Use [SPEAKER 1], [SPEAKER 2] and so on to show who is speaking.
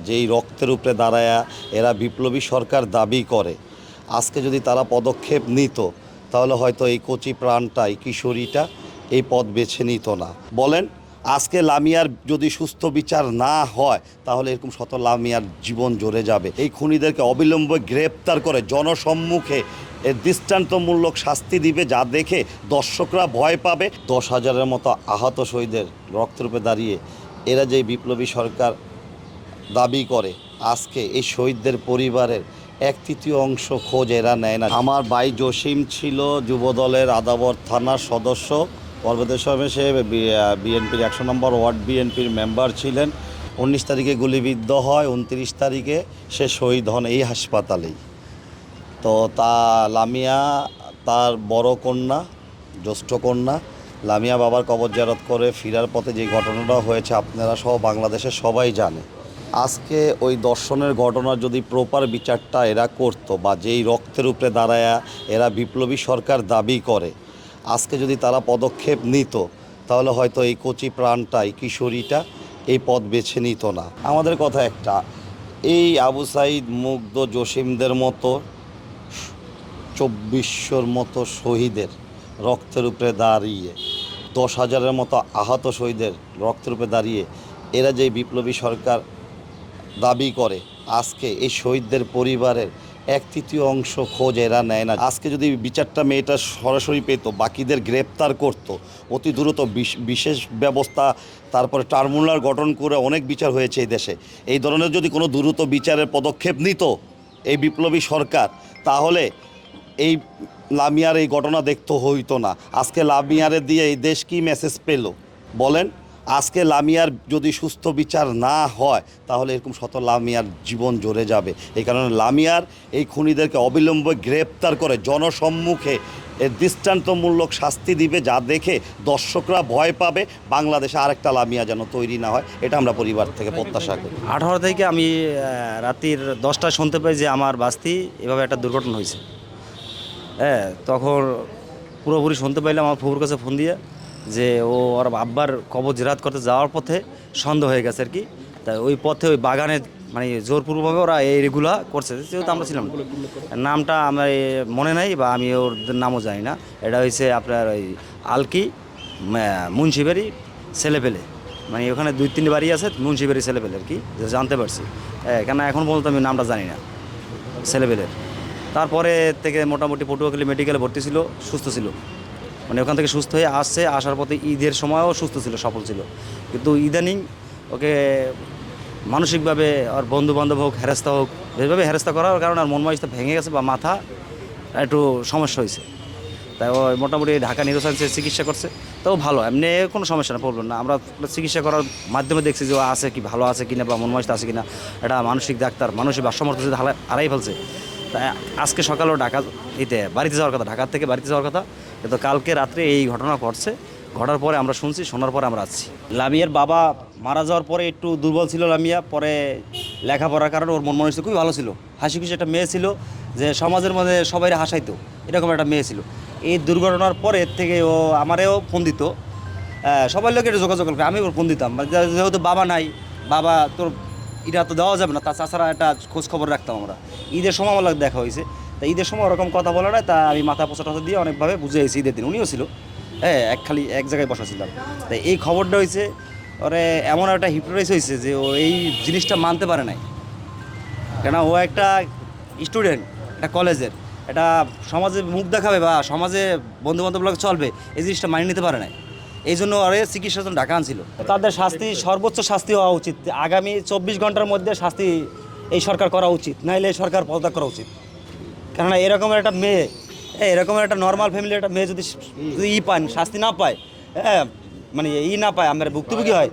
[SPEAKER 1] যেই রক্তের উপরে দাঁড়ায়া এরা বিপ্লবী সরকার দাবি করে, আজকে যদি তারা পদক্ষেপ নিত তাহলে হয়তো এই কচি প্রাণটা, এই কিশোরীটা এই পথ বেছে নিত না। বলেন, আজকে লামিয়ার যদি সুস্থ বিচার না হয় তাহলে এরকম শত লামিয়ার জীবন জ্বলে যাবে। এই খুনিদেরকে অবিলম্বে গ্রেপ্তার করে জনসম্মুখে এর দৃষ্টান্তমূলক শাস্তি দিবে, যা দেখে দর্শকরা ভয় পাবে। 10,000-এর মতো আহত শহীদের রক্তরূপে দাঁড়িয়ে এরা যে বিপ্লবী সরকার দাবি করে, আজকে এই শহীদদের পরিবারের 1/3 অংশ খোঁজ এরা নেয় না। আমার ভাই জসিম ছিল যুবদলের আদাবর থানার সদস্য, পরবর্তী সময়ে সে বিএনপির 100 নম্বর ওয়ার্ড বিএনপির মেম্বার ছিলেন। 19 তারিখে গুলিবিদ্ধ হয়, 29 তারিখে সে শহীদ হন এই হাসপাতালেই। তো লামিয়া তার বড় কন্যা, জ্যেষ্ঠ কন্যা লামিয়া বাবার কবর জিয়ারত করে ফেরার পথে যে ঘটনাটা হয়েছে আপনারা সহ বাংলাদেশের সবাই জানে। আজকে ওই দর্শনের ঘটনার যদি প্রপার বিচারটা এরা করতো, বা যেই রক্তের উপরে দাঁড়ায়া এরা বিপ্লবী সরকার দাবি করে, আজকে যদি তারা পদক্ষেপ নিত তাহলে হয়তো এই কচি প্রাণটা, এই কিশোরীটা এই পথ বেছে নিত না। আমাদের কথা একটা, এই আবু সাইদ, মুগ্ধ, জসিমদের মতো 2400-র মতো শহীদের রক্তের উপরে দাঁড়িয়ে, 10,000-এর মতো আহত শহীদের রক্তের উপরে দাঁড়িয়ে এরা যে বিপ্লবী সরকার দাবি করে, আজকে এই শহীদদের পরিবারের 1/3 অংশ খোঁজ এরা নেয় না। আজকে যদি বিচারটা মেয়েটা সরাসরি পেত, বাকিদের গ্রেপ্তার করত অতি দ্রুত, বিশেষ ব্যবস্থা, তারপরে ট্রাইব্যুনাল গঠন করে অনেক বিচার হয়েছে এই দেশে। এই ধরনের যদি কোনো দ্রুত বিচারের পদক্ষেপ নিত এই বিপ্লবী সরকার, তাহলে এই লামিয়ার এই ঘটনা দেখতে হইতো না। আজকে লামিয়ারে দিয়ে এই দেশ কি মেসেজ পেল বলেন? আজকে লামিয়ার যদি সুস্থ বিচার না হয় তাহলে এরকম শত লামিয়ার জীবন জ্বলে যাবে। এই কারণে লামিয়ার এই খুনিদেরকে অবিলম্বে গ্রেপ্তার করে জনসম্মুখে এর দৃষ্টান্তমূলক শাস্তি দিবে, যা দেখে দর্শকরা ভয় পাবে। বাংলাদেশে আরেকটা লামিয়া যেন তৈরি না হয়, এটা আমরা পরিবার থেকে প্রত্যাশা করি।
[SPEAKER 2] 18 থেকে আমি রাত্রির 10টায় শুনতে পাই যে আমার বাস্তি এভাবে একটা দুর্ঘটনা হয়েছে। হ্যাঁ, তখন পুরোপুরি শুনতে পাইলাম আমার ফুফুর কাছে ফোন দিয়ে যে ওর আব্বার কবর জিয়ারত করতে যাওয়ার পথে সন্দেহ হয়ে গেছে আর কি। তাই ওই পথে ওই বাগানে মানে জোরপূর্বকভাবে ওরা এইগুলা করছে, যেহেতু আমরা ছিলাম নামটা আমার মনে নাই বা আমি ওর নামও জানি না। এটা হয়েছে আপনার ওই আলকি মুন্সিবাড়ি ছেলেপেলে, মানে ওখানে 2-3 বাড়ি আছে মুন্সিবাড়ি ছেলেপেলে আর কি, জানতে পারছি। কেন এখন পর্যন্ত আমি নামটা জানি না ছেলেপেলের। তারপরে থেকে মোটামুটি পটুয়াখালী মেডিকেলে ভর্তি ছিল, সুস্থ ছিল, মানে ওখান থেকে সুস্থ হয়ে আসছে। আসার পথে ঈদের সময়ও সুস্থ ছিল, সফল ছিল। কিন্তু ইদানিং ওকে মানসিকভাবে আর বন্ধুবান্ধব হোক, হেরাস্তা হোক, এভাবে হেরাস্তা করার কারণে আর মন মানসিকতা ভেঙে গেছে বা মাথা একটু সমস্যা হয়েছে। তাই ও মোটামুটি ঢাকা নিউরোসায়েন্সে চিকিৎসা করছে, তাও ভালো, এমনি কোনো সমস্যা না, প্রবলেম না। আমরা চিকিৎসা করার মাধ্যমে দেখছি যে ও আছে কি, ভালো আছে কিনা বা মন মানসিকতা আছে কিনা। এটা মানসিক ডাক্তার মানসিক ভারসাম্য হারাই ফেলছে। তাই আজকে সকালেও বাড়িতে যাওয়ার কথা, ঢাকার থেকে বাড়িতে যাওয়ার কথা, কিন্তু কালকে রাত্রে এই ঘটনা ঘটছে। ঘটার পরে আমরা শুনছি, শোনার পরে আমরা আসছি। লামিয়ার বাবা মারা যাওয়ার পরে একটু দুর্বল ছিল লামিয়া, পরে লেখাপড়ার কারণে ওর মন মানসিকতা খুবই ভালো ছিল, হাসি খুশি একটা মেয়ে ছিল, যে সমাজের মধ্যে সবাই হাসাইতো, এরকম একটা মেয়ে ছিল। এই দুর্ঘটনার পরে থেকে ও আমারেও ফোন দিত, সবার লোক একটু যোগাযোগ করে, আমি ওর ফোন দিতাম, যেহেতু বাবা নাই, বাবা তোর এটা তো দেওয়া যাবে না, তাছাড়া একটা খোঁজ খবর রাখতাম আমরা। ঈদের সময় আমার দেখা হয়েছে, তা ঈদের সময় ওরকম কথা বলা না, তা আমি মাথা পোছা দিয়ে অনেকভাবে বুঝিয়েছি। ঈদের দিন উনিও ছিল, হ্যাঁ, এক জায়গায় বসা ছিলাম। তাই এই খবরটা হয়েছে ওরে এমন একটা হিপনোটাইজ হয়েছে যে ও এই জিনিসটা মানতে পারে নাই। কেন, ও একটা স্টুডেন্ট, একটা কলেজের, এটা সমাজে মুখ দেখাবে বা সমাজে বন্ধুবান্ধব লোক চলবে, এই জিনিসটা মানিয়ে নিতে পারে নাই। এই জন্য ওরে চিকিৎসার জন্য ঢাকা আনছিল। তাদের শাস্তি, সর্বোচ্চ শাস্তি হওয়া উচিত। আগামী 24 ঘন্টার মধ্যে শাস্তি এই সরকার করা উচিত, নাইলে এই সরকার পদত্যাগ করা উচিত। কেননা এরকমের একটা মেয়ে, এরকমের একটা নর্মাল ফ্যামিলির একটা মেয়ে যদি শাস্তি না পায়, মানে না পায়, আমরা ভুক্তভোগী হয়।